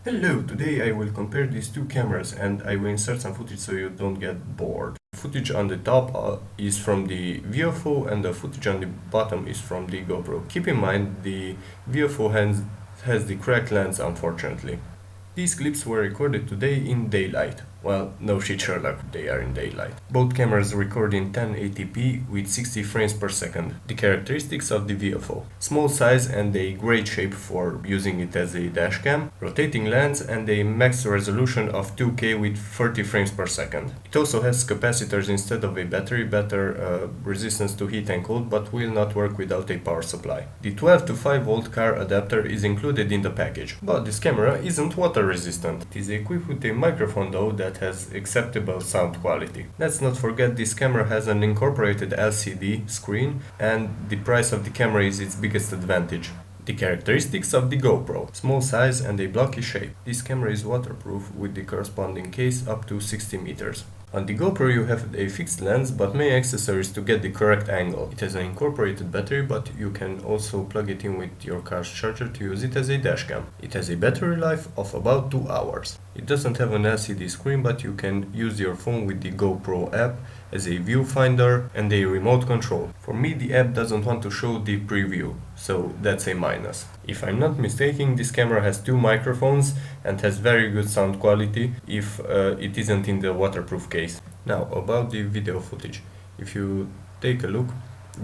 Hello, today I will compare these two cameras and I will insert some footage so you don't get bored. Footage on the top is from the Viofo and the footage on the bottom is from the GoPro. Keep in mind the Viofo has the cracked lens, unfortunately. These clips were recorded today in daylight. Well, no shit Sherlock, they are in daylight. Both cameras record in 1080p with 60 frames per second. The characteristics of the Viofo: small size and a great shape for using it as a dashcam, rotating lens and a max resolution of 2K with 30 frames per second. It also has capacitors instead of a battery, better resistance to heat and cold, but will not work without a power supply. The 12 to 5 volt car adapter is included in the package, but this camera isn't water resistant. It is equipped with a microphone though that has acceptable sound quality. Let's not forget this camera has an incorporated LCD screen and the price of the camera is its biggest advantage. The characteristics of the GoPro: small size and a blocky shape. This camera is waterproof with the corresponding case up to 60 meters. On the GoPro you have a fixed lens but many accessories to get the correct angle. It has an incorporated battery but you can also plug it in with your car's charger to use it as a dashcam. It has a battery life of about 2 hours. It doesn't have an LCD screen but you can use your phone with the GoPro app as a viewfinder and a remote control. For me the app doesn't want to show the preview, so that's a minus. If I'm not mistaken, this camera has 2 microphones and has very good sound quality if it isn't in the waterproof case. Now about the video footage. If you take a look,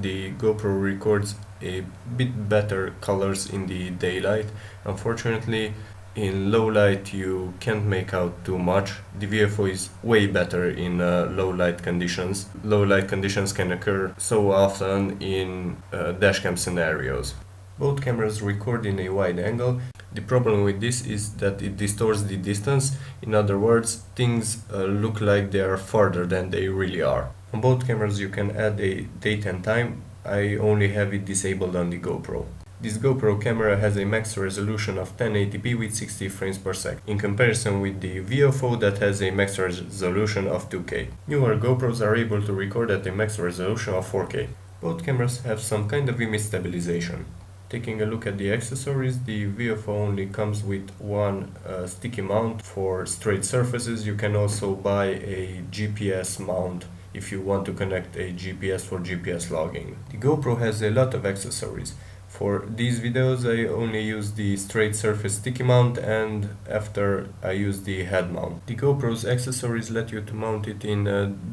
the GoPro records a bit better colors in the daylight. Unfortunately, in low light you can't make out too much. The Viofo is way better in low light conditions. Low light conditions can occur so often in dashcam scenarios. Both cameras record in a wide angle. The problem with this is that it distorts the distance. In other words, things look like they are farther than they really are. On both cameras you can add a date and time. I only have it disabled on the GoPro. This GoPro camera has a max resolution of 1080p with 60 frames per second, in comparison with the Viofo that has a max resolution of 2K. Newer GoPros are able to record at a max resolution of 4K. Both cameras have some kind of image stabilization. Taking a look at the accessories, the Viofo only comes with one sticky mount for straight surfaces. You can also buy a GPS mount if you want to connect a GPS for GPS logging. The GoPro has a lot of accessories. For these videos I only use the straight surface sticky mount and after I use the head mount. The GoPro's accessories let you to mount it in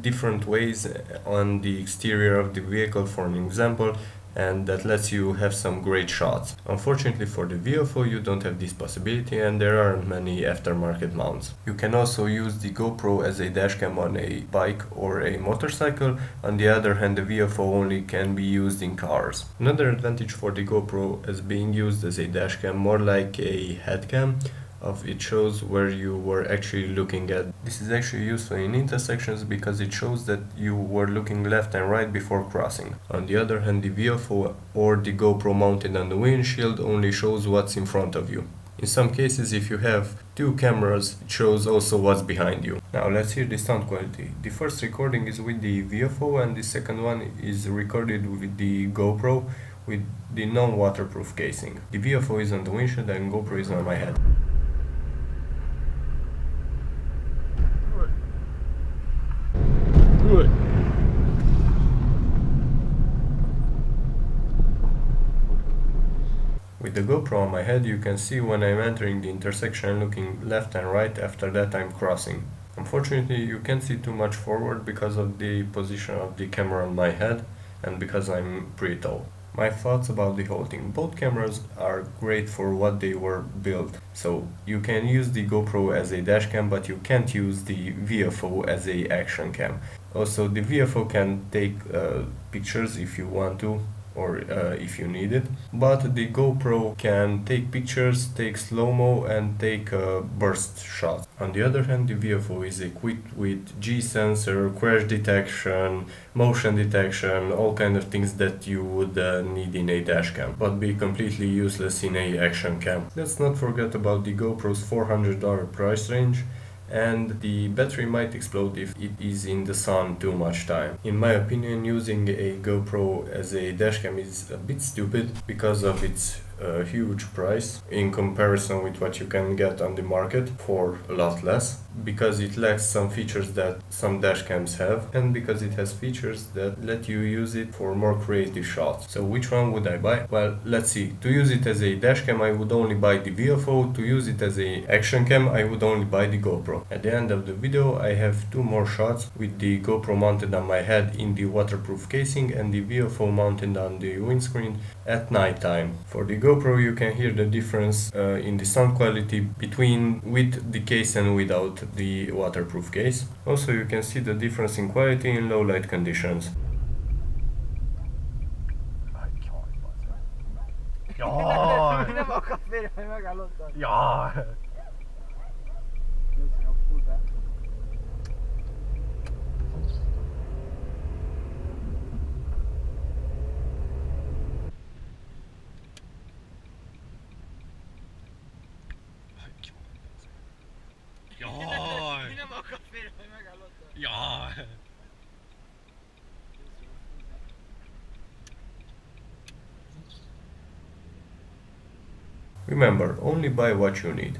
different ways on the exterior of the vehicle, for an example, and that lets you have some great shots. Unfortunately for the Viofo you don't have this possibility and there aren't many aftermarket mounts. You can also use the GoPro as a dashcam on a bike or a motorcycle. On the other hand, the Viofo only can be used in cars. Another advantage for the GoPro as being used as a dashcam, more like a headcam, it shows where you were actually looking at. This is actually useful in intersections because it shows that you were looking left and right before crossing. On the other hand, the Viofo or the GoPro mounted on the windshield only shows what's in front of you. In some cases, if you have 2 cameras, it shows also what's behind you. Now let's hear the sound quality. The first recording is with the Viofo and the second one is recorded with the GoPro with the non-waterproof casing. The Viofo is on the windshield and GoPro is on my head. Good. With the GoPro on my head you can see when I'm entering the intersection looking left and right, after that I'm crossing. Unfortunately you can't see too much forward because of the position of the camera on my head and because I'm pretty tall. My thoughts about the whole thing. Both cameras are great for what they were built. So you can use the GoPro as a dashcam but you can't use the Viofo as a action cam. Also the Viofo can take pictures if you want to, or if you need it, but the GoPro can take pictures, take slow-mo and take burst shots. On the other hand, the Viofo is equipped with G-sensor, crash detection, motion detection, all kind of things that you would need in a dashcam, but be completely useless in a action cam. Let's not forget about the GoPro's $400 price range, and the battery might explode if it is in the sun too much time. In my opinion, using a GoPro as a dashcam is a bit stupid because of its a huge price in comparison with what you can get on the market for a lot less, because it lacks some features that some dashcams have, and because it has features that let you use it for more creative shots. So which one would I buy? Well, let's see. To use it as a dashcam, I would only buy the Viofo. To use it as a action cam, I would only buy the GoPro. At the end of the video, I have two more shots with the GoPro mounted on my head in the waterproof casing and the Viofo mounted on the windscreen at night time. For the GoPro, you can hear the difference in the sound quality between with the case and without the waterproof case. Also, you can see the difference in quality in low light conditions. Ja! Ja! Jaj! Jaj! Remember, only buy what you need.